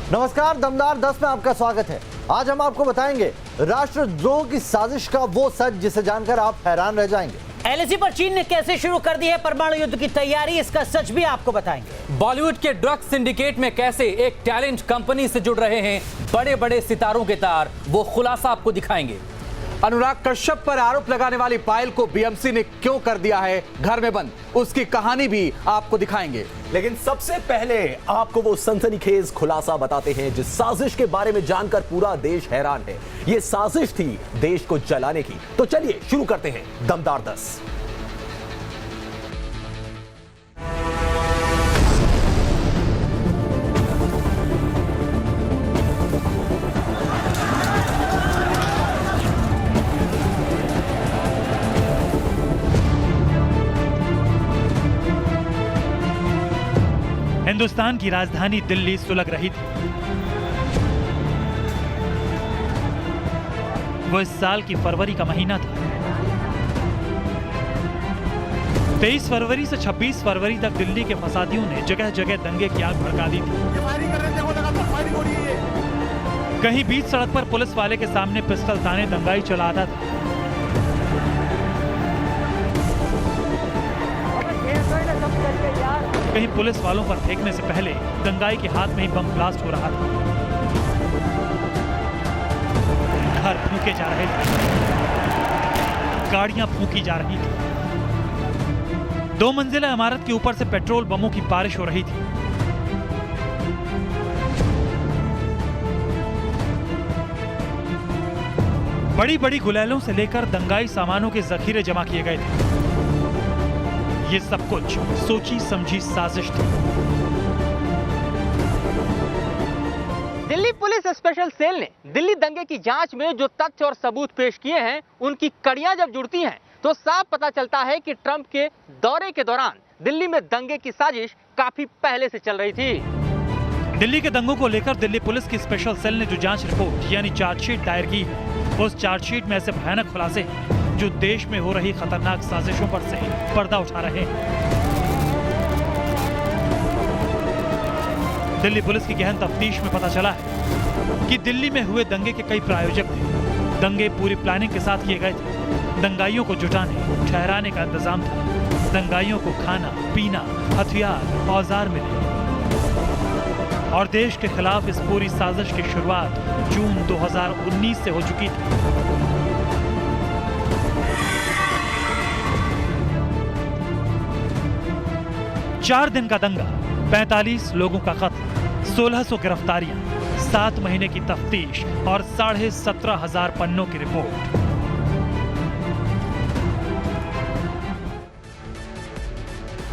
नमस्कार, दमदार 10 में आपका स्वागत है। आज हम आपको बताएंगे राष्ट्रद्रोह की साजिश का वो सच जिसे जानकर आप हैरान रह जाएंगे। एलएसी पर चीन ने कैसे शुरू कर दी है परमाणु युद्ध की तैयारी, इसका सच भी आपको बताएंगे। बॉलीवुड के ड्रग्स सिंडिकेट में कैसे एक टैलेंट कंपनी से जुड़ रहे हैं बड़े बड़े सितारों के तार, वो खुलासा आपको दिखाएंगे। अनुराग कश्यप पर आरोप लगाने वाली पायल को बीएमसी ने क्यों कर दिया है घर में बंद, उसकी कहानी भी आपको दिखाएंगे। लेकिन सबसे पहले आपको वो सनसनीखेज खुलासा बताते हैं जिस साजिश के बारे में जानकर पूरा देश हैरान है। ये साजिश थी देश को जलाने की। तो चलिए शुरू करते हैं दमदार 10। हिंदुस्तान की राजधानी दिल्ली सुलग रही थी। वो इस साल की फरवरी का महीना था। 23 फरवरी से 26 फरवरी तक दिल्ली के फसादियों ने जगह जगह दंगे की आग भड़का दी थी। कहीं बीच सड़क पर पुलिस वाले के सामने पिस्टल ताने दंगाई चलाता था। कहीं पुलिस वालों पर फेंकने से पहले दंगाई के हाथ में ही बम ब्लास्ट हो रहा था। घर फूंके जा रहे थे, गाड़ियां फूंकी जा रही थी। 2 मंजिला इमारत के ऊपर से पेट्रोल बमों की बारिश हो रही थी। बड़ी बड़ी गुलेलों से लेकर दंगाई सामानों के जखीरे जमा किए गए थे। ये सब कुछ सोची समझी साजिश थी। दिल्ली पुलिस स्पेशल सेल ने दिल्ली दंगे की जांच में जो तथ्य और सबूत पेश किए हैं, उनकी कड़ियां जब जुड़ती हैं तो साफ पता चलता है कि ट्रंप के दौरे के दौरान दिल्ली में दंगे की साजिश काफी पहले से चल रही थी। दिल्ली के दंगों को लेकर दिल्ली पुलिस की स्पेशल सेल ने जो जांच रिपोर्ट यानी चार्जशीट दायर की है, उस चार्जशीट में ऐसे भयानक खुलासे हैं जो देश में हो रही खतरनाक साजिशों पर से पर्दा उठा रहे हैं। दिल्ली पुलिस की गहन तफ्तीश में पता चला है कि दिल्ली में हुए दंगे के कई प्रायोजक थे। दंगे पूरी प्लानिंग के साथ किए गए थे। दंगाइयों को जुटाने ठहराने का इंतजाम था। दंगाइयों को खाना पीना, हथियार, औजार मिले और देश के खिलाफ इस पूरी साजिश की शुरुआत जून 2019 से हो चुकी थी। चार दिन का दंगा, 45 लोगों का कत्ल, 1600 गिरफ्तारियां, 7 महीने की तफ्तीश और 17,500 पन्नों की रिपोर्ट।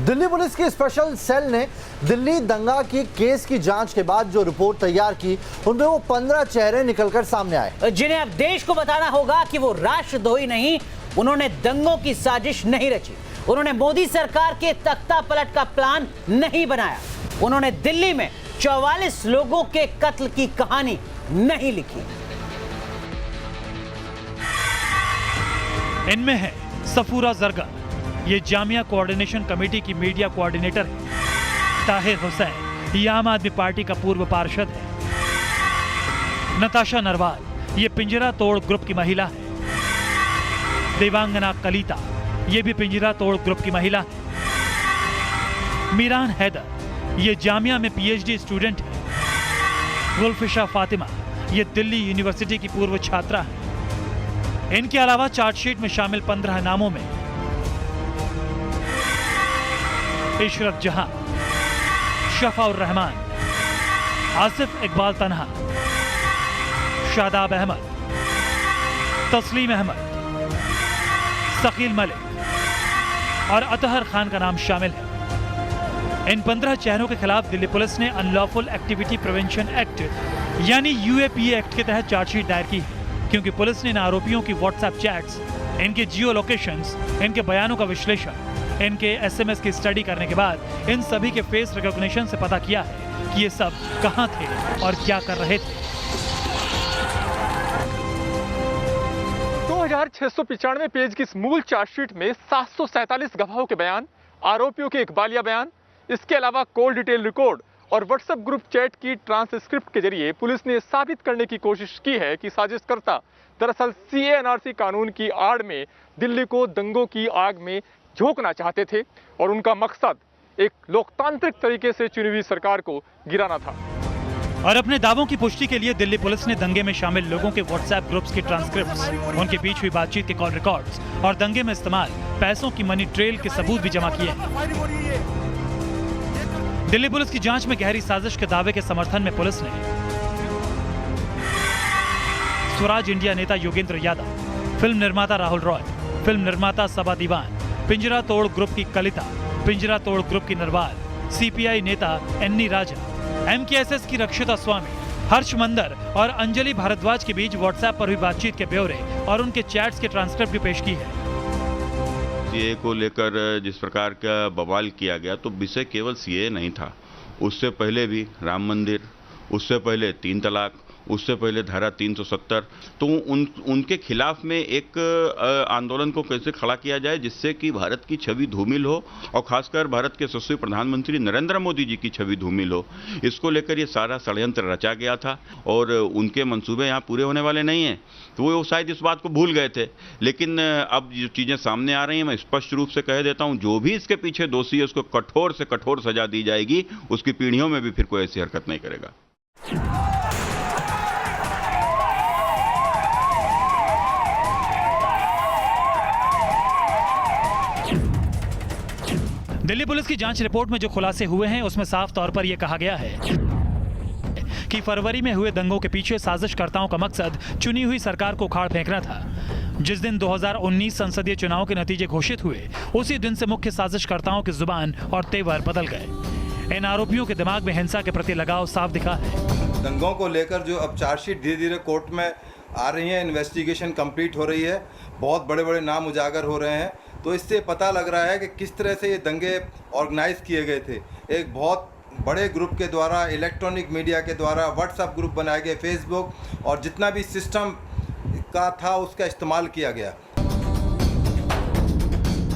दिल्ली पुलिस की स्पेशल सेल ने दिल्ली दंगा की केस की जांच के बाद जो रिपोर्ट तैयार की, उनमें वो 15 चेहरे निकलकर सामने आए जिन्हें अब देश को बताना होगा कि वो राष्ट्रद्रोही नहीं, उन्होंने दंगों की साजिश नहीं रची, उन्होंने मोदी सरकार के तख्ता पलट का प्लान नहीं बनाया, उन्होंने दिल्ली में 44 लोगों के कत्ल की कहानी नहीं लिखी। इनमें है सफूरा जरगा, ये जामिया कोऑर्डिनेशन कमेटी की मीडिया कोऑर्डिनेटर है। ताहिर हुसैन, ये आम आदमी पार्टी का पूर्व पार्षद है। नताशा नरवाल, ये पिंजरा तोड़ ग्रुप की महिला है। देवांगना कलीता, ये भी पिंजरा तोड़ ग्रुप की महिला है। मीरान हैदर, ये जामिया में पीएचडी स्टूडेंट है। गुलफिशा फातिमा, ये दिल्ली यूनिवर्सिटी की पूर्व छात्रा है। इनके अलावा चार्जशीट में शामिल 15 नामों में इशरत जहां, शफाउर रहमान, आसिफ इकबाल तन्हा, शादाब अहमद, तस्लीम अहमद, शकील मलिक और अतहर खान का नाम शामिल है। इन 15 चेहरों के खिलाफ दिल्ली पुलिस ने अनलॉफुल एक्टिविटी प्रिवेंशन एक्ट यानी यूएपीए एक्ट के तहत चार्जशीट दायर की है, क्योंकि पुलिस ने इन आरोपियों की व्हाट्सएप चैट्स, इनके जियो लोकेशंस, इनके बयानों का विश्लेषण, इनके एसएमएस की स्टडी करने के बाद इन सभी के फेस रिकॉग्निशन से पता किया है कि ये सब कहां थे और क्या कर रहे थे। 2695 पेज की इस मूल चार्जशीट में 747 गवाहों के बयान, आरोपियों के इकबालिया बयान, इसके अलावा कॉल डिटेल रिकॉर्ड और व्हाट्सएप ग्रुप चैट की ट्रांसक्रिप्ट के जरिए पुलिस ने साबित करने की कोशिश की है कि साजिशकर्ता दरअसल CA/NRC कानून की आड़ में दिल्ली को दंगों की आग में झोंकना चाहते थे और उनका मकसद एक लोकतांत्रिक तरीके से चुनी हुई सरकार को गिराना था। और अपने दावों की पुष्टि के लिए दिल्ली पुलिस ने दंगे में शामिल लोगों के व्हाट्सएप ग्रुप्स की ट्रांसक्रिप्ट्स, उनके बीच हुई बातचीत के कॉल रिकॉर्ड्स और दंगे में इस्तेमाल पैसों की मनी ट्रेल के सबूत भी जमा किए हैं। दिल्ली पुलिस की जांच में गहरी साजिश के दावे के समर्थन में पुलिस ने स्वराज इंडिया नेता योगेंद्र यादव, फिल्म निर्माता राहुल रॉय, फिल्म निर्माता सबा दीवान, पिंजरा तोड़ ग्रुप की कलिता, पिंजरा तोड़ ग्रुप की नरवाल, CPI नेता एन्नी राजा, MKSS की रक्षिता स्वामी, हर्ष मंदर और अंजलि भारद्वाज के बीच व्हाट्सएप पर हुई बातचीत के ब्यौरे और उनके चैट्स के ट्रांसक्रिप्ट भी पेश की है। CA को लेकर जिस प्रकार का बवाल किया गया तो विषय केवल CA नहीं था, उससे पहले भी राम मंदिर, उससे पहले 3 तलाक, उससे पहले धारा 370, तो उनके खिलाफ में एक आंदोलन को कैसे खड़ा किया जाए जिससे कि भारत की छवि धूमिल हो और खासकर भारत के यशस्वी प्रधानमंत्री नरेंद्र मोदी जी की छवि धूमिल हो, इसको लेकर ये सारा षड्यंत्र रचा गया था और उनके मंसूबे यहाँ पूरे होने वाले नहीं हैं। तो वो शायद इस बात को भूल गए थे, लेकिन अब जो चीज़ें सामने आ रही हैं मैं स्पष्ट रूप से कह देता हूँ, जो भी इसके पीछे दोषी है उसको कठोर से कठोर सजा दी जाएगी, उसकी पीढ़ियों में भी फिर कोई ऐसी हरकत नहीं करेगा। दिल्ली पुलिस की जांच रिपोर्ट में जो खुलासे हुए हैं उसमें साफ तौर पर यह कहा गया है कि फरवरी में हुए दंगों के पीछे साजिशकर्ताओं का मकसद चुनी हुई सरकार को उखाड़ फेंकना था। जिस दिन 2019 संसदीय चुनाव के नतीजे घोषित हुए उसी दिन से मुख्य साजिशकर्ताओं की जुबान और तेवर बदल गए। इन आरोपियों के दिमाग में हिंसा के प्रति लगाव साफ दिखा है। दंगों को लेकर जो अब चार्जशीट धीरे धीरे कोर्ट में आ रही है, इन्वेस्टिगेशन कंप्लीट हो रही है, बहुत बड़े बड़े नाम उजागर हो रहे हैं, तो इससे पता लग रहा है कि किस तरह से ये दंगे ऑर्गेनाइज किए गए थे। एक बहुत बड़े ग्रुप के द्वारा, इलेक्ट्रॉनिक मीडिया के द्वारा व्हाट्सएप ग्रुप बनाए गए, फेसबुक और जितना भी सिस्टम का था उसका इस्तेमाल किया गया।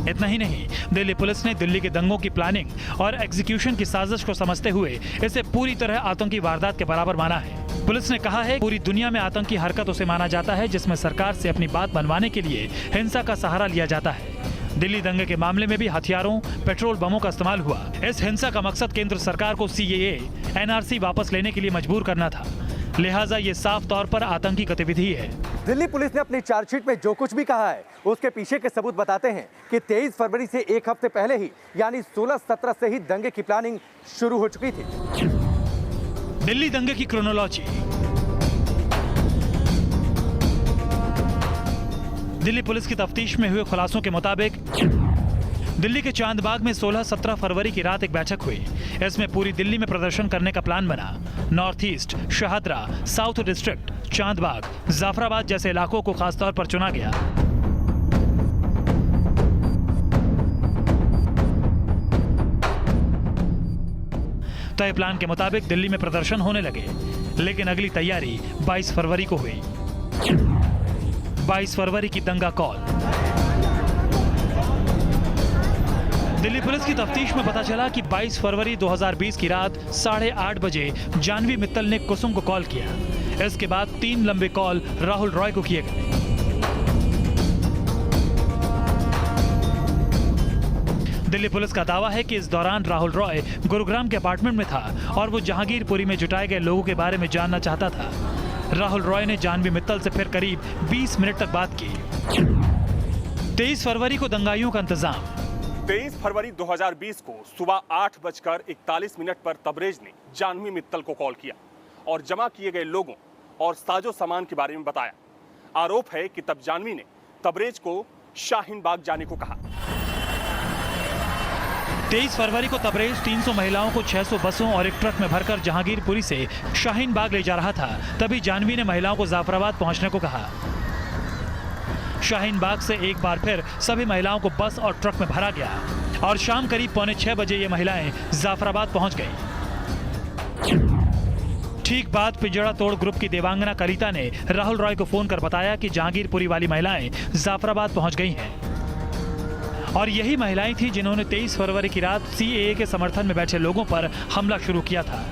इतना ही नहीं, दिल्ली पुलिस ने दिल्ली के दंगों की प्लानिंग और एग्जीक्यूशन की साजिश को समझते हुए इसे पूरी तरह आतंकी वारदात के बराबर माना है। पुलिस ने कहा है पूरी दुनिया में आतंकी हरकत उसे माना जाता है जिसमें सरकार से अपनी बात मनवाने के लिए हिंसा का सहारा लिया जाता है। दिल्ली दंगे के मामले में भी हथियारों, पेट्रोल बमों का इस्तेमाल हुआ। इस हिंसा का मकसद केंद्र सरकार को CAA, NRC वापस लेने के लिए मजबूर करना था, लिहाजा ये साफ तौर पर आतंकी गतिविधि है। दिल्ली पुलिस ने अपनी चार्जशीट में जो कुछ भी कहा है उसके पीछे के सबूत बताते हैं कि 23 फरवरी से एक हफ्ते पहले ही यानी 16-17 से ही दंगे की प्लानिंग शुरू हो चुकी थी। दिल्ली दंगे की क्रोनोलॉजी। दिल्ली पुलिस की तफ्तीश में हुए खुलासों के मुताबिक दिल्ली के चांदबाग में 16-17 फरवरी की रात एक बैठक हुई। इसमें पूरी दिल्ली में प्रदर्शन करने का प्लान बना। North east, Shahdara, south district, Chandbagh, Jafrabad जैसे इलाकों को खासतौर पर चुना गया। तय प्लान के मुताबिक दिल्ली में प्रदर्शन होने लगे, लेकिन अगली तैयारी 22 फरवरी को हुई। 22 फरवरी की दंगा कॉल। दिल्ली पुलिस की तफ्तीश में पता चला कि 22 फरवरी 2020 की रात 8:30 बजे जानवी मित्तल ने कुसुम को कॉल किया। इसके बाद 3 लंबे कॉल राहुल रॉय को किए गए। दिल्ली पुलिस का दावा है कि इस दौरान राहुल रॉय गुरुग्राम के अपार्टमेंट में था और वो जहांगीरपुरी में जुटाए गए लोगों के बारे में जानना चाहता था। राहुल रॉय ने जानवी मित्तल से फिर करीब 20 मिनट तक बात की। 23 फरवरी को दंगाइयों का इंतजाम। 23 फरवरी 2020 को सुबह 8:41 पर तबरेज ने जानवी मित्तल को कॉल किया और जमा किए गए लोगों और साजो सामान के बारे में बताया। आरोप है कि तब जानवी ने तबरेज को शाहीन बाग जाने को कहा। 23 फरवरी को तबरेज 300 महिलाओं को 600 बसों और एक ट्रक में भरकर जहांगीरपुरी से शाहीन बाग ले जा रहा था। तभी जानवी ने महिलाओं को जाफराबाद पहुंचने को कहा। शाहीन बाग से एक बार फिर सभी महिलाओं को बस और ट्रक में भरा गया और शाम करीब 5:45 बजे ये महिलाएं जाफराबाद पहुंच गईं। ठीक बाद पिंजरा तोड़ ग्रुप की देवांगना कलिता ने राहुल रॉय को फोन कर बताया कि जहांगीरपुरी वाली महिलाएं जाफराबाद पहुंच गई हैं। और यही महिलाएं थीं जिन्होंने 23 फरवरी की रात सीएए के समर्थन में बैठे लोगों पर हमला शुरू किया था।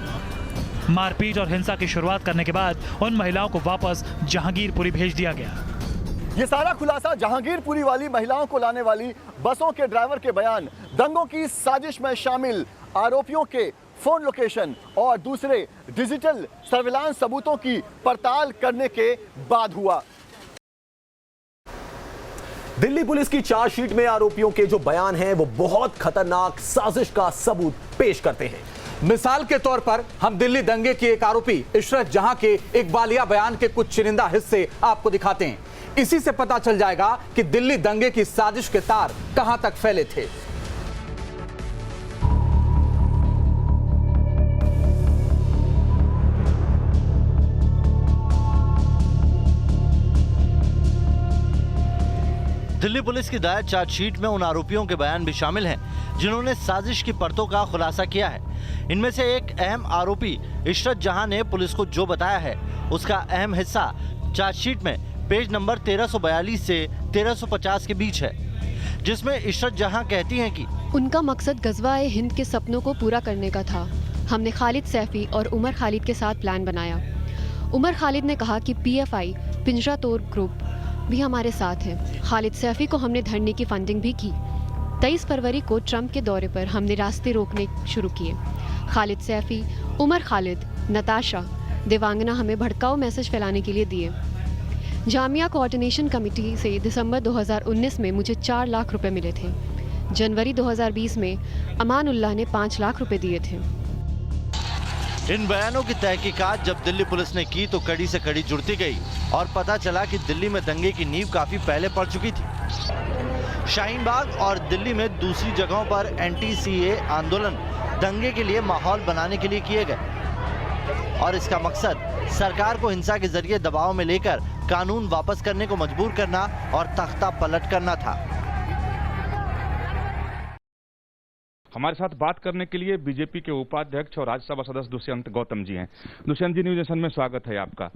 मारपीट और हिंसा की शुरुआत करने के बाद उन महिलाओं को वापस जहांगीरपुरी भेज दिया गया। ये सारा खुलासा जहांगीरपुरी वाली महिलाओं को लाने वाली बसों के ड्राइवर के बयान, दंगों की साजिश में शामिल आरोपियों के फोन लोकेशन और दूसरे डिजिटल सर्विलांस सबूतों की पड़ताल करने के बाद हुआ। दिल्ली पुलिस की चार्जशीट में आरोपियों के जो बयान हैं वो बहुत खतरनाक साजिश का सबूत पेश करते हैं। मिसाल के तौर पर हम दिल्ली दंगे की एक आरोपी इशरत जहां के इकबालिया बयान के कुछ चुनिंदा हिस्से आपको दिखाते हैं। इसी से पता चल जाएगा कि दिल्ली दंगे की साजिश के तार कहां तक फैले थे। दिल्ली पुलिस की दायर चार्जशीट में उन आरोपियों के बयान भी शामिल हैं जिन्होंने साजिश की परतों का खुलासा किया है। इनमें से एक अहम आरोपी इशरत जहां ने पुलिस को जो बताया है उसका अहम हिस्सा चार्जशीट में पेज नंबर 1342 से 1350 के बीच है, जिसमें इशरत जहां कहती हैं कि उनका मकसद गज़वा-ए हिंद के सपनों को पूरा करने का था। हमने खालिद सैफी और उमर खालिद के साथ प्लान बनाया। उमर खालिद ने कहा कि पीएफआई पिंजरा तोड़ ग्रुप भी हमारे साथ है। खालिद सैफी को हमने धरने की फंडिंग भी की। 23 फरवरी को ट्रंप के दौरे पर हमने रास्ते रोकने शुरू किए। खालिद सैफी, उमर खालिद, नताशा, देवांगना हमें भड़काऊ मैसेज फैलाने के लिए दिए। जामिया कोऑर्डिनेशन कमेटी से दिसंबर 2019 में मुझे 4 लाख रुपए मिले थे। जनवरी 2020 में अमानुल्लाह ने 5 लाख रुपए दिए थे। इन बयानों की तहकीकात जब दिल्ली पुलिस ने की तो कड़ी से कड़ी जुड़ती गई और पता चला कि दिल्ली में दंगे की नींव काफी पहले पड़ चुकी थी। शाहीन बाग और दिल्ली में दूसरी जगहों पर एंटी सीए आंदोलन दंगे के लिए माहौल बनाने के लिए किए गए और इसका मकसद सरकार को हिंसा के जरिए दबाव में लेकर कानून वापस करने को मजबूर करना और तख्ता पलट करना था। हमारे साथ बात करने के लिए बीजेपी के उपाध्यक्ष और राज्यसभा सदस्य दुष्यंत गौतम जी हैं। दुष्यंत जी, न्यूज नेशन में स्वागत है आपका।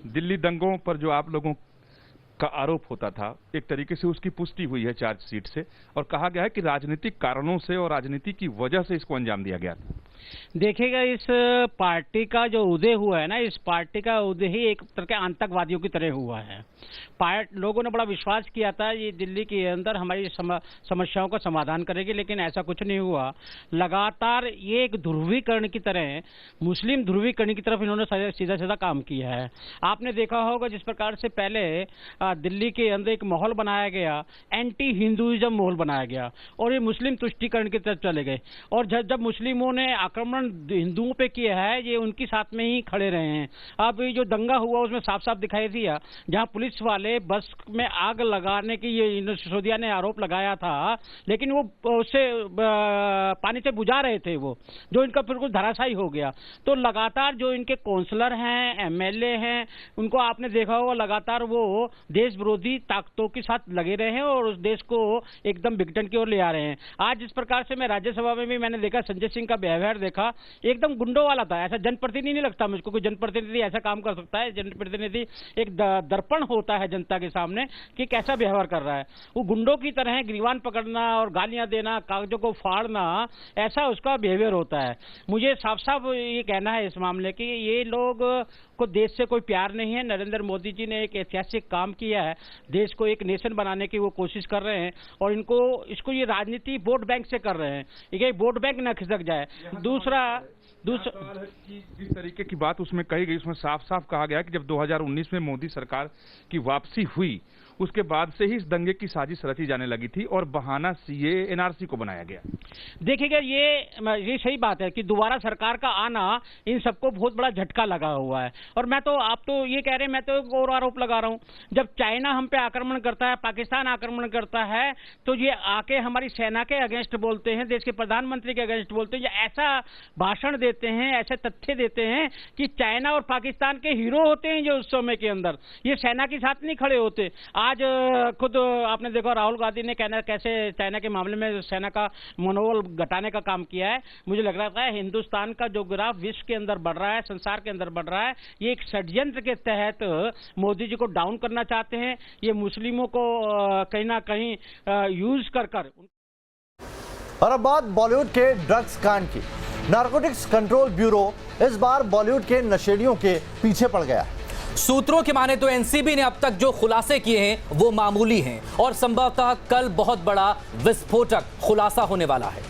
दिल्ली दंगों पर जो आप लोगों का आरोप होता था, एक तरीके से उसकी पुष्टि हुई है चार्जशीट से और कहा गया है कि राजनीतिक कारणों से और राजनीति की वजह से इसको अंजाम दिया गया था। देखिएगा, इस पार्टी का जो उदय हुआ है ना, इस पार्टी का उदय ही एक तरह के आतंकवादियों की तरह हुआ है। लोगों ने बड़ा विश्वास किया था ये दिल्ली के अंदर हमारी समस्याओं का समाधान करेगी, लेकिन ऐसा कुछ नहीं हुआ। लगातार ये एक ध्रुवीकरण की तरह, मुस्लिम ध्रुवीकरण की तरफ इन्होंने सीधा सीधा काम किया है। आपने देखा होगा जिस प्रकार से पहले दिल्ली के अंदर एक माहौल बनाया गया, एंटी हिंदुइज्म माहौल बनाया गया और ये मुस्लिम तुष्टीकरण की तरफ चले गए। और जब मुस्लिमों ने आक्रमण हिंदुओं पे किया है, ये उनके साथ में ही खड़े रहे हैं। अब ये जो दंगा हुआ उसमें साफ साफ दिखाई दिया, जहां पुलिस वाले बस में आग लगाने की ये सिसोदिया ने आरोप लगाया था, लेकिन वो उससे पानी से बुझा रहे थे, वो जो इनका बिल्कुल धराशायी हो गया। तो लगातार जो इनके काउंसलर हैं, एमएलए हैं, उनको आपने देखा होगा लगातार वो देश विरोधी ताकतों के साथ लगे रहे हैं और उस देश को एकदम विघटन की ओर ले आ रहे हैं। आज जिस प्रकार से मैं राज्यसभा में भी मैंने देखा, संजय सिंह का बिहेवियर देखा, एकदम गुंडों वाला था। ऐसा जनप्रतिनिधि नहीं लगता मुझको कोई जनप्रतिनिधि ऐसा काम कर सकता है। जनप्रतिनिधि एक दर्पण होता है जनता के सामने कि कैसा व्यवहार कर रहा है। वो गुंडों की तरह ग्रीवान पकड़ना और गालियां देना, कागजों को फाड़ना, ऐसा उसका बिहेवियर होता है। मुझे साफ साफ ये कहना है इस मामले की, ये लोग को देश से कोई प्यार नहीं है। नरेंद्र मोदी जी ने एक ऐतिहासिक काम किया है, देश को एक नेशन बनाने की वो कोशिश कर रहे हैं और इसको ये राजनीति वोट बैंक से कर रहे हैं, ये वोट बैंक न खिसक जाए। दूसरा जिस तरीके की बात उसमें कही गई, उसमें साफ साफ कहा गया कि जब 2019 में मोदी सरकार की वापसी हुई उसके बाद से ही इस दंगे की साजिश रची जाने लगी थी और बहाना सीए एनआरसी को बनाया गया। देखिएगा, ये सही बात है कि दोबारा सरकार का आना इन सबको बहुत बड़ा झटका लगा हुआ है। और आप तो ये कह रहे हैं, मैं तो एक और आरोप लगा रहा हूं, जब चाइना हम पे आक्रमण करता है, पाकिस्तान आक्रमण करता है, तो ये आके हमारी सेना के अगेंस्ट बोलते हैं, देश के प्रधानमंत्री के अगेंस्ट बोलते हैं, या ऐसा भाषण देते हैं, ऐसे तथ्य देते हैं कि चाइना और पाकिस्तान के हीरो होते हैं जो उस समय के अंदर, ये सेना के साथ नहीं खड़े होते। आज खुद आपने देखा राहुल गांधी ने कैसे चाइना के मामले में सेना का मनोबल घटाने का काम किया है। मुझे लग रहा था हिंदुस्तान का जो ग्राफ विश्व के अंदर बढ़ रहा है, संसार के अंदर बढ़ रहा है, ये एक षड्यंत्र के तहत मोदी जी को डाउन करना चाहते हैं। ये मुस्लिमों को कहीं ना कहीं यूज कर और अब बात बॉलीवुड के ड्रग्स कांड की। नारकोटिक्स कंट्रोल ब्यूरो इस बार बॉलीवुड के नशेड़ियों के पीछे पड़ गया। सूत्रों की माने तो एनसीबी ने अब तक जो खुलासे किए हैं वो मामूली हैं और संभवतः कल बहुत बड़ा विस्फोटक खुलासा होने वाला है।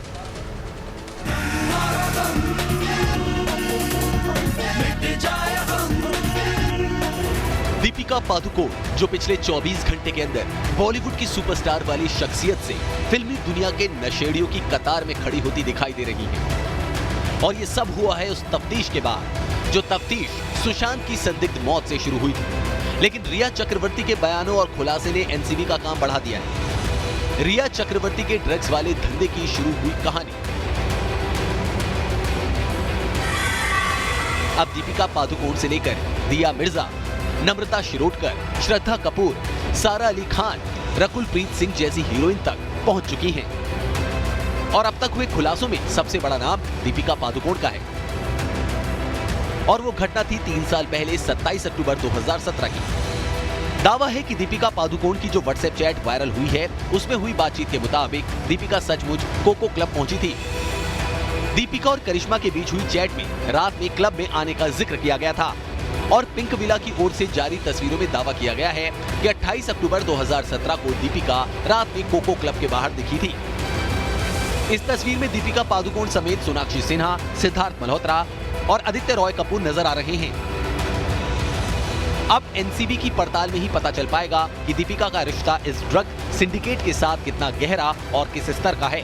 दीपिका पादुकोण जो पिछले 24 घंटे के अंदर बॉलीवुड की सुपरस्टार वाली शख्सियत से फिल्मी दुनिया के नशेड़ियों की कतार में खड़ी होती दिखाई दे रही है। और ये सब हुआ है उस तफ्तीश के बाद जो तफ्तीश सुशांत की संदिग्ध मौत से शुरू हुई थी। लेकिन रिया चक्रवर्ती के बयानों और खुलासे ने एनसीबी का काम बढ़ा दिया है। रिया चक्रवर्ती के ड्रग्स वाले धंधे की शुरू हुई कहानी अब दीपिका पादुकोण से लेकर दिया मिर्जा, नम्रता शिरोडकर, श्रद्धा कपूर, सारा अली खान, रकुल प्रीत सिंह जैसी हीरोइन तक पहुंच चुकी हैं। और अब तक हुए खुलासों में सबसे बड़ा नाम दीपिका पादुकोण का है। और वो घटना थी 3 साल पहले 27 अक्टूबर 2017 की। दावा है कि दीपिका पादुकोण की जो व्हाट्सएप चैट वायरल हुई है उसमें हुई बातचीत के मुताबिक दीपिका सचमुच कोको क्लब पहुंची थी। दीपिका और करिश्मा के बीच हुई चैट में रात में क्लब में आने का जिक्र किया गया था और पिंक विला की ओर से जारी तस्वीरों में दावा किया गया है कि 28 अक्टूबर 2017 को दीपिका रात में कोको क्लब के बाहर दिखी थी। इस तस्वीर में दीपिका पादुकोण समेत सोनाक्षी सिन्हा, सिद्धार्थ मल्होत्रा और आदित्य रॉय कपूर नजर आ रहे हैं। अब एनसीबी की पड़ताल में ही पता चल पाएगा कि दीपिका का रिश्ता इस ड्रग सिंडिकेट के साथ कितना गहरा और किस स्तर का है।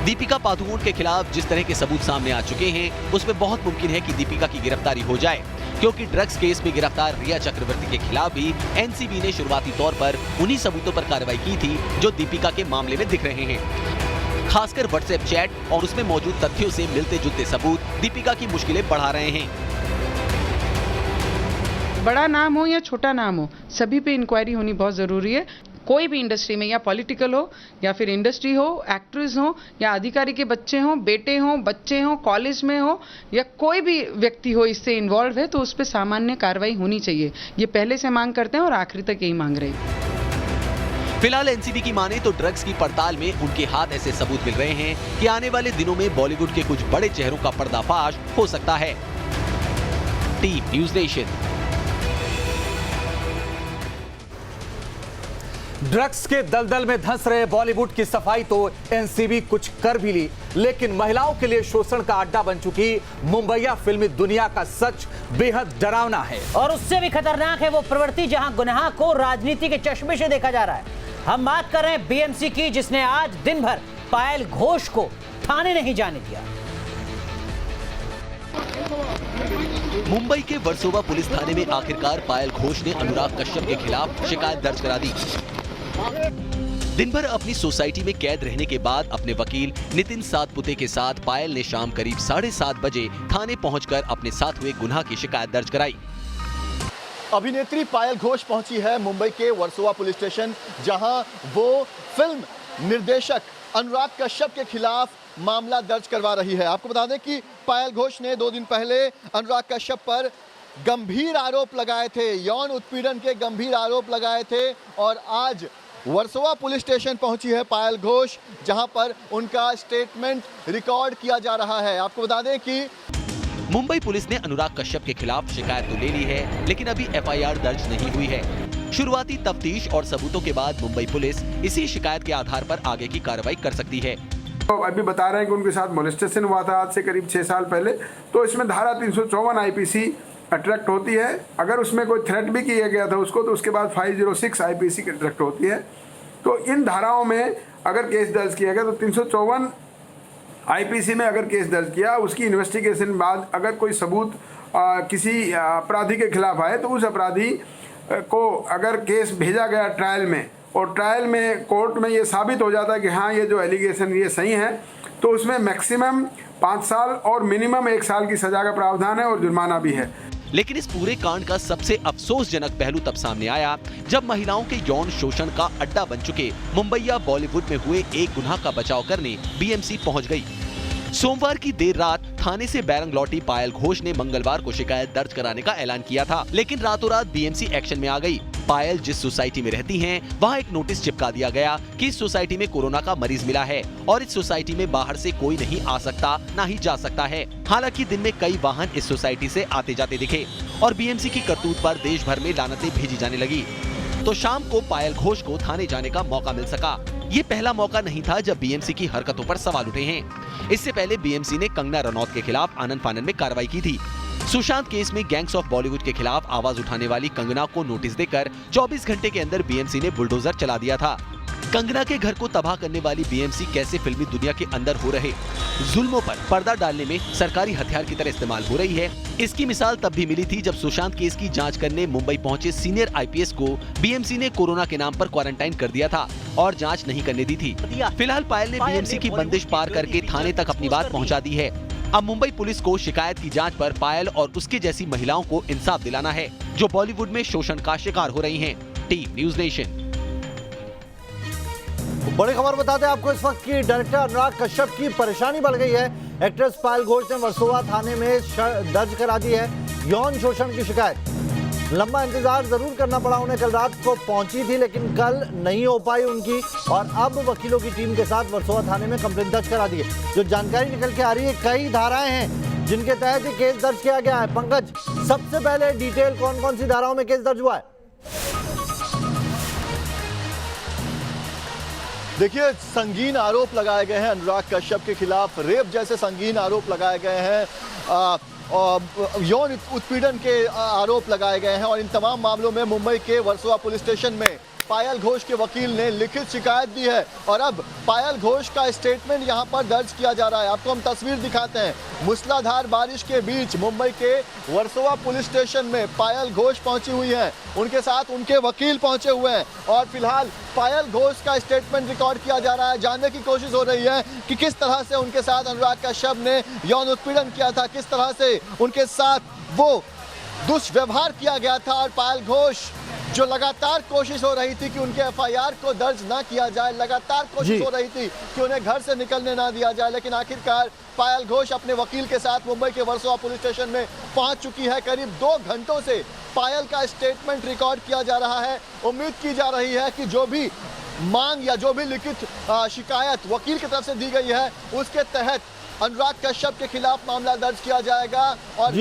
दीपिका पादुकोण के खिलाफ जिस तरह के सबूत सामने आ चुके हैं उसमें बहुत मुमकिन है कि दीपिका की गिरफ्तारी हो जाए, क्योंकि ड्रग्स केस में गिरफ्तार रिया चक्रवर्ती के खिलाफ भी एनसीबी ने शुरुआती तौर पर उन्हीं सबूतों पर कार्रवाई की थी जो दीपिका के मामले में दिख रहे हैं। खासकर व्हाट्सएप चैट और उसमें मौजूद तथ्यों से मिलते जुलते सबूत दीपिका की मुश्किलें बढ़ा रहे हैं। बड़ा नाम हो या छोटा नाम हो, सभी पे इंक्वायरी होनी बहुत जरूरी है। कोई भी इंडस्ट्री में, या पॉलिटिकल हो या फिर इंडस्ट्री हो, एक्ट्रेस हो या अधिकारी के बच्चे हो, बेटे हो, बच्चे हो, कॉलेज में हो या कोई भी व्यक्ति हो इससे इन्वॉल्व है तो उस पर सामान्य कार्रवाई होनी चाहिए। ये पहले से मांग करते हैं और आखिरी तक यही मांग रहे हैं। फिलहाल एनसीबी की माने तो ड्रग्स की पड़ताल में उनके हाथ ऐसे सबूत मिल रहे हैं कि आने वाले दिनों में बॉलीवुड के कुछ बड़े चेहरों का पर्दाफाश हो सकता है। Team news nation. ड्रग्स के दलदल में धंस रहे बॉलीवुड की सफाई तो एनसीबी कुछ कर भी ली, लेकिन महिलाओं के लिए शोषण का अड्डा बन चुकी मुंबईया फिल्मी दुनिया का सच बेहद डरावना है। और उससे भी खतरनाक है वो प्रवृत्ति जहां गुनाह को राजनीति के चश्मे से देखा जा रहा है। हम बात कर रहे हैं बीएमसी की, जिसने आज दिन भर पायल घोष को थाने नहीं जाने दिया। मुंबई के वर्सोवा पुलिस थाने में आखिरकार पायल घोष ने अनुराग कश्यप के खिलाफ शिकायत दर्ज करा दी। दिन भर अपनी सोसाइटी में कैद रहने के बाद अपने वकील नितिन सातपुते के साथ पायल ने शाम करीब 7:30 बजे थाने पहुंचकर अपने साथ हुए गुनाह की शिकायत दर्ज कराई। अभिनेत्री पायल घोष पहुंची है मुंबई के वर्सोवा पुलिस स्टेशन, जहां वो फिल्म निर्देशक अनुराग कश्यप के खिलाफ मामला दर्ज करवा रही है। आपको बता दें कि पायल घोष ने 2 दिन पहले अनुराग कश्यप पर गंभीर आरोप लगाए थे, यौन उत्पीड़न के गंभीर आरोप लगाए थे और आज वर्सोवा पुलिस स्टेशन पहुंची है पायल घोष, जहां पर उनका स्टेटमेंट रिकॉर्ड किया जा रहा है। आपको बता दें कि मुंबई पुलिस ने अनुराग कश्यप के खिलाफ शिकायत तो ले ली है, लेकिन अभी एफआईआर दर्ज नहीं हुई है। शुरुआती तफ्तीश और सबूतों के बाद मुंबई पुलिस इसी शिकायत के आधार पर आगे की कार्रवाई कर सकती है। तो अभी बता रहे हैं कि उनके साथ मोलेस्टेशन हुआ था आज से करीब 6 साल पहले, तो इसमें धारा 354 आईपीसी अट्रैक्ट होती है। अगर उसमें कोई थ्रेट भी किया गया था उसको, तो उसके बाद 506 आईपीसी की अट्रैक्ट होती है। तो इन धाराओं में अगर केस दर्ज किया गया तो 354 आईपीसी में अगर केस दर्ज किया, उसकी इन्वेस्टिगेशन बाद अगर कोई सबूत किसी अपराधी के खिलाफ आए तो उस अपराधी को अगर केस भेजा गया ट्रायल में और ट्रायल में कोर्ट में ये साबित हो जाता है कि हाँ ये जो एलिगेशन ये सही है, तो उसमें मैक्सिमम 5 साल और मिनिमम 1 साल की सजा का प्रावधान है और जुर्माना भी है। लेकिन इस पूरे कांड का सबसे अफसोसजनक पहलू तब सामने आया जब महिलाओं के यौन शोषण का अड्डा बन चुके मुंबईया बॉलीवुड में हुए एक गुनाह का बचाव करने बीएमसी पहुंच गई। सोमवार की देर रात थाने से बैरंग लौटी पायल घोष ने मंगलवार को शिकायत दर्ज कराने का ऐलान किया था, लेकिन रातों रात बीएमसी एक्शन में आ गई। पायल जिस सोसाइटी में रहती हैं, वहां एक नोटिस चिपका दिया गया कि इस सोसाइटी में कोरोना का मरीज मिला है और इस सोसाइटी में बाहर से कोई नहीं आ सकता, ना ही जा सकता है। हालांकि दिन में कई वाहन इस सोसाइटी से आते जाते दिखे और बीएमसी की करतूत पर देश भर में लानतें भेजी जाने लगी। तो शाम को पायल घोष को थाने जाने का मौका मिल सका। ये पहला मौका नहीं था जब बीएमसी की हरकतों पर सवाल उठे हैं। इससे पहले बीएमसी ने कंगना रनौत के खिलाफ आनन फानन में कार्रवाई की थी। सुशांत केस में गैंग्स ऑफ बॉलीवुड के खिलाफ आवाज उठाने वाली कंगना को नोटिस देकर 24 घंटे के अंदर बीएमसी ने बुलडोजर चला दिया था। कंगना के घर को तबाह करने वाली बीएमसी कैसे फिल्मी दुनिया के अंदर हो रहे जुल्मों पर पर्दा डालने में सरकारी हथियार की तरह इस्तेमाल हो रही है, इसकी मिसाल तब भी मिली थी जब सुशांत केस की जांच करने मुंबई पहुंचे सीनियर आईपीएस को बीएमसी ने कोरोना के नाम पर क्वारंटाइन कर दिया था और जांच नहीं करने दी थी। फिलहाल पायल ने बीएमसी की बंदिश पार करके थाने तक अपनी बात पहुंचा दी है। अब मुंबई पुलिस को शिकायत की जांच पर पायल और उसके जैसी महिलाओं को इंसाफ दिलाना है जो बॉलीवुड में शोषण का शिकार हो रही हैं। Team news nation. बड़ी खबर बताते हैं आपको इस वक्त की डायरेक्टर अनुराग कश्यप की परेशानी बढ़ गई है। एक्ट्रेस पायल घोष ने वर्सोवा थाने में दर्ज करा दी है यौन शोषण की शिकायत। लंबा इंतजार जरूर करना पड़ा उन्हें, कल रात को पहुंची थी लेकिन कल नहीं हो पाई उनकी और अब वकीलों की टीम के साथ वर्सोवा थाने में कंप्लेंट दर्ज करा दी है। जो जानकारी निकल के आ रही है, कई धाराएं हैं जिनके तहत ये केस दर्ज किया गया है। पंकज, सबसे पहले डिटेल कौन कौन सी धाराओं में केस दर्ज हुआ है? देखिए, संगीन आरोप लगाए गए हैं अनुराग कश्यप के खिलाफ, रेप जैसे संगीन आरोप लगाए गए हैं, यौन उत्पीड़न के आरोप लगाए गए हैं और इन तमाम मामलों में मुंबई के वर्सोवा पुलिस स्टेशन में पायल घोष के वकील ने लिखित शिकायत दी है और अब पायल घोष का स्टेटमेंट यहां पर दर्ज किया जा रहा है। आपको हम तस्वीर दिखाते हैं। मूसलाधार बारिश के बीच मुंबई के वर्सोवा पुलिस स्टेशन में पायल घोष पहुंची हुई हैं, उनके साथ उनके वकील पहुंचे हुए हैं और फिलहाल पायल घोष का स्टेटमेंट रिकॉर्ड किया जा रहा है। जानने की कोशिश हो रही है कि किस तरह से उनके साथ अनुराग कश्यप ने यौन उत्पीड़न किया था, किस तरह से उनके साथ वो दुष्व्यवहार किया गया था और पायल घोष जो लगातार कोशिश हो रही थी कि उनके एफआईआर को दर्ज ना किया जाए, लगातार कोशिश हो रही थी कि उन्हें घर से निकलने ना दिया जाए, लेकिन आखिरकार पायल घोष अपने वकील के साथ मुंबई के वर्सोवा पुलिस स्टेशन में पहुंच चुकी है। करीब 2 घंटों से पायल का स्टेटमेंट रिकॉर्ड किया जा रहा है। उम्मीद की जा रही है कि जो भी मांग या जो भी लिखित शिकायत वकील की तरफ से दी गई है उसके तहत अनुराग कश्यप के खिलाफ मामला दर्ज किया जाएगा और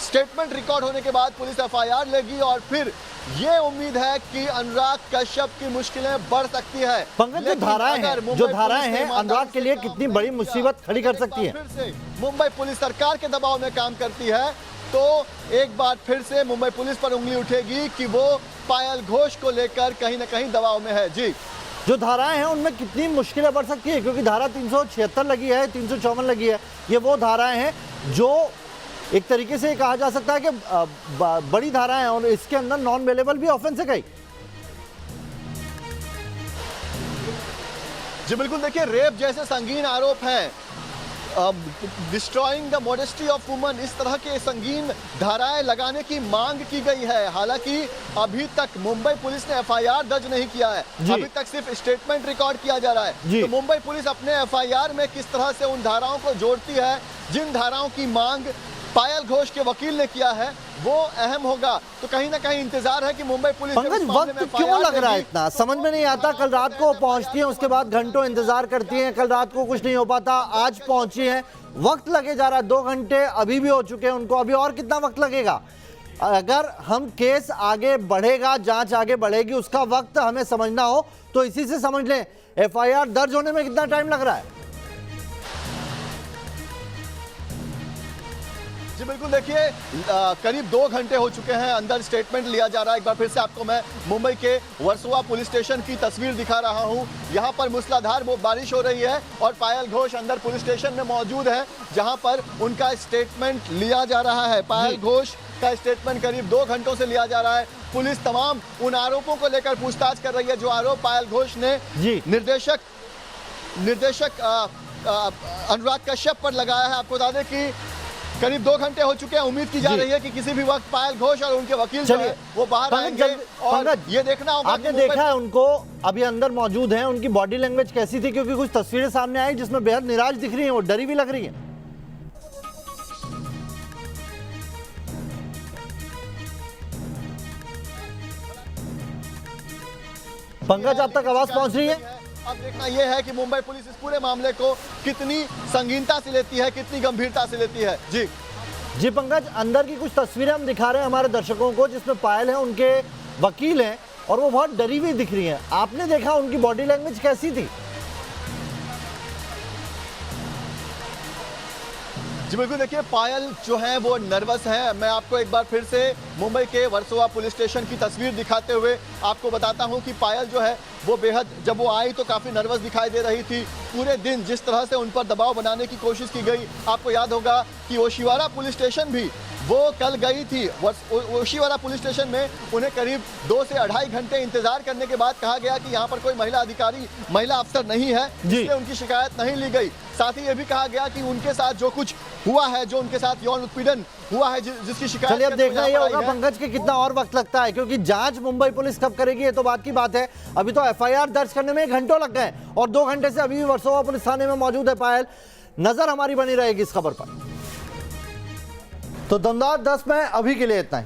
स्टेटमेंट रिकॉर्ड होने के बाद पुलिस एफआईआर लेगी और फिर ये उम्मीद है कि अनुराग कश्यप की मुश्किलें बढ़ सकती है। पंकज, जो धाराएं हैं अनुराग के लिए कितनी बड़ी मुसीबत खड़ी कर सकती है? फिर से मुंबई पुलिस सरकार के दबाव में काम करती है तो एक बार फिर से मुंबई पुलिस पर उंगली उठेगी कि वो पायल घोष को लेकर कहीं ना कहीं दबाव में है। जी, जो धाराएं हैं उनमें कितनी मुश्किलें बढ़ सकती है? क्योंकि धारा 376 लगी है, 354 लगी है, ये वो धाराएं हैं जो एक तरीके से कहा जा सकता है कि बड़ी धाराएं हैं और इसके अंदर नॉन अवेलेबल भी ऑफेंस है कई। जी बिल्कुल, देखिए रेप जैसे संगीन आरोप हैं, destroying the modesty of woman, इस तरह के संगीन धाराएं लगाने की मांग की गई है। हालांकि अभी तक मुंबई पुलिस ने एफआईआर दर्ज नहीं किया है, अभी तक सिर्फ स्टेटमेंट रिकॉर्ड किया जा रहा है। तो मुंबई पुलिस अपने एफआईआर में किस तरह से उन धाराओं को जोड़ती है, जिन धाराओं की मांग पायल घोष के वकील ने किया है, वो अहम होगा। तो कहीं ना कहीं इंतजार है कि मुंबई पुलिस वक्त क्यों लग रहा है इतना, समझ में नहीं आता। कल रात को पहुंचती हैं, उसके बाद घंटों इंतजार करती हैं, कल रात को कुछ नहीं हो पाता, आज पहुंची हैं, वक्त लगे जा रहा है। 2 घंटे अभी भी हो चुके हैं उनको, अभी और कितना वक्त लगेगा? अगर हम केस आगे बढ़ेगा, जांच आगे बढ़ेगी, उसका वक्त हमें समझना हो तो इसी से समझ लें एफआईआर दर्ज होने में कितना टाइम लग रहा है। जी बिल्कुल, देखिए करीब 2 घंटे हो चुके हैं, अंदर स्टेटमेंट लिया जा रहा है। एक बार फिर से आपको मैं मुंबई के वर्सोवा पुलिस स्टेशन की तस्वीर दिखा रहा हूं। यहां पर मूसलाधार बारिश हो रही है और पायल घोष अंदर पुलिस स्टेशन में मौजूद है, जहां पर उनका स्टेटमेंट लिया जा रहा है। पायल घोष का स्टेटमेंट करीब 2 घंटों से लिया जा रहा है। पुलिस तमाम उन आरोपों को लेकर पूछताछ कर रही है जो आरोप पायल घोष ने निर्देशक अनुराग कश्यप पर लगाया है। आपको बता दें कि करीब 2 घंटे हो चुके हैं। उम्मीद की जा रही है कि किसी भी वक्त पायल घोष और उनके वकील जो है वो बाहर आएंगे और ये देखना होगा। आपने देखा है उनको, अभी अंदर मौजूद हैं, उनकी बॉडी लैंग्वेज कैसी थी? क्योंकि कुछ तस्वीरें सामने आई जिसमें बेहद निराश दिख रही हैं, वो डरी भी लग रही हैं। पंकज, अब तक आवाज पहुंच रही है? अब देखना यह है कि मुंबई पुलिस इस पूरे मामले को कितनी संगीनता से लेती है, कितनी गंभीरता से लेती है। जी पंकज, अंदर की कुछ तस्वीरें हम दिखा रहे हैं हमारे दर्शकों को, जिसमें पायल है, उनके वकील हैं और वो बहुत डरी हुई दिख रही हैं। आपने देखा उनकी बॉडी लैंग्वेज कैसी थी? जी बिल्कुल, देखिए पायल जो है वो नर्वस है। मैं आपको एक बार फिर से मुंबई के वर्सोवा पुलिस स्टेशन की तस्वीर दिखाते हुए आपको बताता हूं कि पायल जो है वो बेहद, जब वो आई तो काफ़ी नर्वस दिखाई दे रही थी। पूरे दिन जिस तरह से उन पर दबाव बनाने की कोशिश की गई, आपको याद होगा कि ओशिवारा पुलिस स्टेशन भी वो कल गई थी। ओशिवारा पुलिस स्टेशन में उन्हें करीब 2 से 2.5 घंटे इंतजार करने के बाद कहा गया कि यहाँ पर कोई महिला अधिकारी, महिला अफसर नहीं है, इसलिए उनकी शिकायत नहीं ली गई। साथ ही ये भी कहा गया कि उनके साथ जो कुछ हुआ है, जो उनके साथ यौन उत्पीड़न हुआ है, जिसकी शिकायत, चलिए अब देखना ये होगा पंकज कि कितना और वक्त लगता है, क्योंकि जांच मुंबई पुलिस कब करेगी ये तो बात की बात है। अभी तो एफआईआर दर्ज करने में 1 घंटों लग गए और 2 घंटे से अभी भी वर्सोवा पुलिस थाने में मौजूद है पायल। नजर हमारी बनी रहेगी इस खबर पर। तो दमदार 10 में अभी के लिए इतना ही।